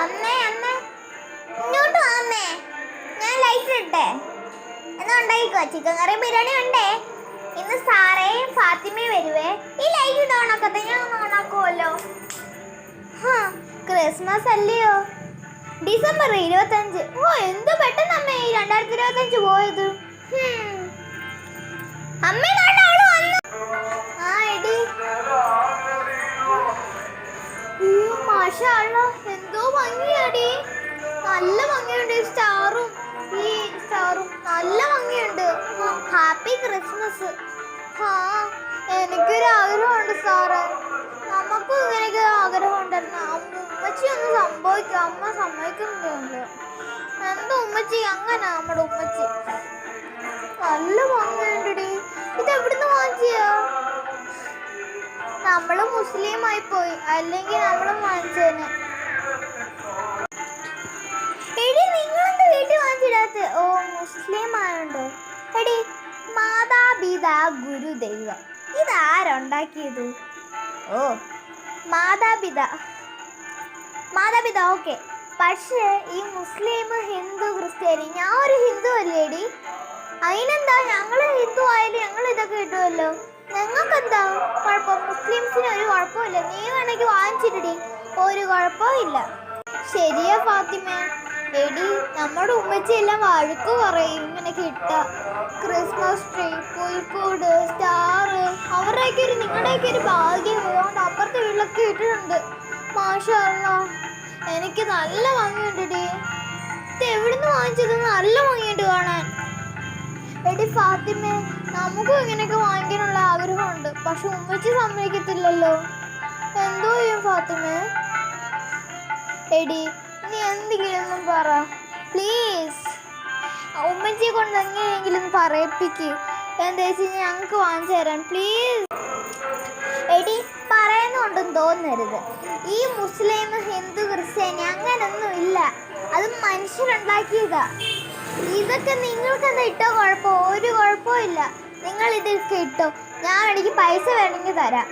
അമ്മേ അമ്മേ ഇങ്ങോട്ട് വാ അമ്മേ. ഞാൻ ലൈറ്റ് ഇട്ടേ എന്നാ ഉണ്ടാക്കിക്കോ. ചിക്കൻ കറി ബിരിയാണി ഉണ്ടേ. ഇന്ന് സാറേയും ഫാത്തിമയും വരുവേ. ഈ ലൈറ്റ് ഓണാക്കത്തെ, ഞാൻ ഒന്ന് ഓണാക്കുമല്ലോ. ക്രിസ്മസ് അല്ലയോ, ഡിസംബർ 25. ഓ എന്ത് പെട്ടെന്ന് അമ്മേ ഈ 2025 പോയത്. അമ്മേ ആ എടി എന്തോ ഭംഗിയാടി, നല്ല ഭംഗിയുണ്ട്. സ്റ്റാറും നല്ല ഭംഗിയുണ്ട്. Happy Christmas. എനിക്കൊരു ആഗ്രഹമുണ്ട് സാറേ, നമുക്കും ഇങ്ങനെയൊക്കെ ആഗ്രഹം ഉണ്ടായിരുന്നു. ഉമ്മച്ചി ഒന്ന് സംഭവിക്കും, അമ്മ സമ്മതിക്കുന്നുണ്ട്. എന്താ ഉമ്മച്ചി അങ്ങനെ? നമ്മുടെ ഉമ്മച്ചി നല്ല ഭംഗിയുണ്ടടി. ഇത് എവിടുന്ന് വാങ്ങിച്ചോ? നമ്മള് മുസ്ലിം ആയി പോയി, അല്ലെങ്കിൽ നമ്മള് വാങ്ങിച്ചേനെ. എടി നിങ്ങളെന്താ വീട്ടിൽ വാങ്ങിച്ചിടാത്ത? ഓ മുസ്ലിം ആയോണ്ട്. എടി മാതാപിതാ ഗുരുദൈവം, ഇതാരുണ്ടാക്കിയത്? ഓ മാതാപിതാ ഓക്കെ. പക്ഷേ ഈ മുസ്ലിം, ഹിന്ദു, ക്രിസ്ത്യാനി, ഞാൻ ഒരു ഹിന്ദു അല്ലേടി. അതിനെന്താ, ഞങ്ങള് ഹിന്ദു ആയാലും ഞങ്ങൾ ഇതൊക്കെ കിട്ടുമല്ലോ. ഞങ്ങൾക്കെന്താ കുഴപ്പം? മുസ്ലിംസിന് ഒരു കുഴപ്പമില്ല. നീ വേണമെങ്കിൽ വാങ്ങിച്ചിട്ടടി, ഒരു കുഴപ്പമില്ല. ശരിയാ ഫാത്തിമ. എടി നമ്മുടെ ഉമ്മച്ചിയെല്ലാം വഴക്ക് പറയും ഇങ്ങനെ കിട്ട. ക്രിസ്മസ് ട്രീ, പുൽക്കൂട്, സ്റ്റാർ, അവരുടെയൊക്കെ ഒരു നിങ്ങളുടെയൊക്കെ ഒരു ഭാഗ്യം. അതുകൊണ്ട് അപ്പുറത്തെ വീട്ടിലൊക്കെ ഇട്ടിട്ടുണ്ട്. മാഷാ അല്ലാഹ്, എനിക്ക് നല്ല ഭംഗിയുണ്ടെടി. ഇത് എവിടുന്ന് വാങ്ങിച്ചത്? നല്ല ഭംഗിയുണ്ട് കാണാൻ. എടി ഫാത്തിമേ, നമുക്കും ഇങ്ങനെയൊക്കെ വാങ്ങിക്കാനുള്ള ആഗ്രഹമുണ്ട്. പക്ഷെ ഉമ്മച്ചി സമ്മതിക്കത്തില്ലല്ലോ. എന്തോ ചെയ്യും ഫാത്തിമേ? എടി നീ എന്തെങ്കിലും പറ പ്ലീസ്. ഉമ്മച്ചിയെ കൊണ്ട് എങ്ങനെയെങ്കിലും പറയിപ്പിക്ക്. എന്താ വെച്ച് ഞങ്ങൾക്ക് വാങ്ങിച്ചു തരാൻ പ്ലീസ്. എടി പറയുന്നുണ്ടെന്ന് തോന്നരുത്. ഈ മുസ്ലിം, ഹിന്ദു, ക്രിസ്ത്യാനി അങ്ങനൊന്നും ഇല്ല. അത് മനുഷ്യരുണ്ടാക്കിയതാ. ഇതൊക്കെ നിങ്ങൾക്ക് എന്താ ഇട്ടോ കുഴപ്പം? ഒരു കുഴപ്പമില്ല. നിങ്ങൾ ഇതൊക്കെ ഇട്ടോ, ഞാൻ എനിക്ക് പൈസ വേണമെങ്കിൽ തരാം.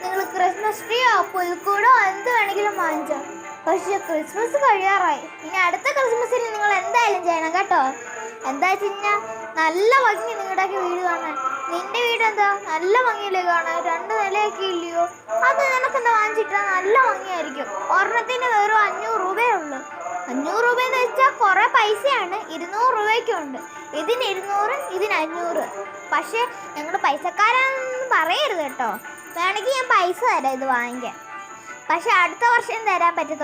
നിങ്ങൾ ക്രിസ്മസ് ട്രീയോ പുൽക്കൂടോ എന്ത് വേണമെങ്കിലും വാങ്ങിച്ചോ. പക്ഷെ ക്രിസ്മസ് കഴിയാറായി. ഇനി അടുത്ത ക്രിസ്മസിന് നിങ്ങൾ എന്തായാലും ചെയ്യണം കേട്ടോ. എന്താ വെച്ച് കഴിഞ്ഞാൽ നല്ല ഭംഗി നിങ്ങളുടെയൊക്കെ വീട് കാണാൻ. നിന്റെ വീട് എന്താ നല്ല ഭംഗിയില്ലേ കാണാൻ? 2 നിലയൊക്കെ ഇല്ലയോ? അത് നിനക്കെന്താ വാങ്ങിച്ചിട്ടാൽ നല്ല ഭംഗിയായിരിക്കും. ഒരെണ്ണത്തിന് വെറും 500 രൂപയേ ഉള്ളൂ. 500 രൂപയെന്ന് വെച്ചാൽ കുറേ പൈസയാണ്. 200 രൂപയ്ക്കുണ്ട്. ഇതിന് 200, ഇതിന് 500. പക്ഷേ ഞങ്ങൾ പൈസക്കാരാണെന്ന് പറയരുത് കേട്ടോ. വേണമെങ്കിൽ ഞാൻ പൈസ തരാം ഇത് വാങ്ങിക്കാൻ. പക്ഷെ അടുത്ത വർഷം തരാൻ പറ്റത്തുള്ളൂ.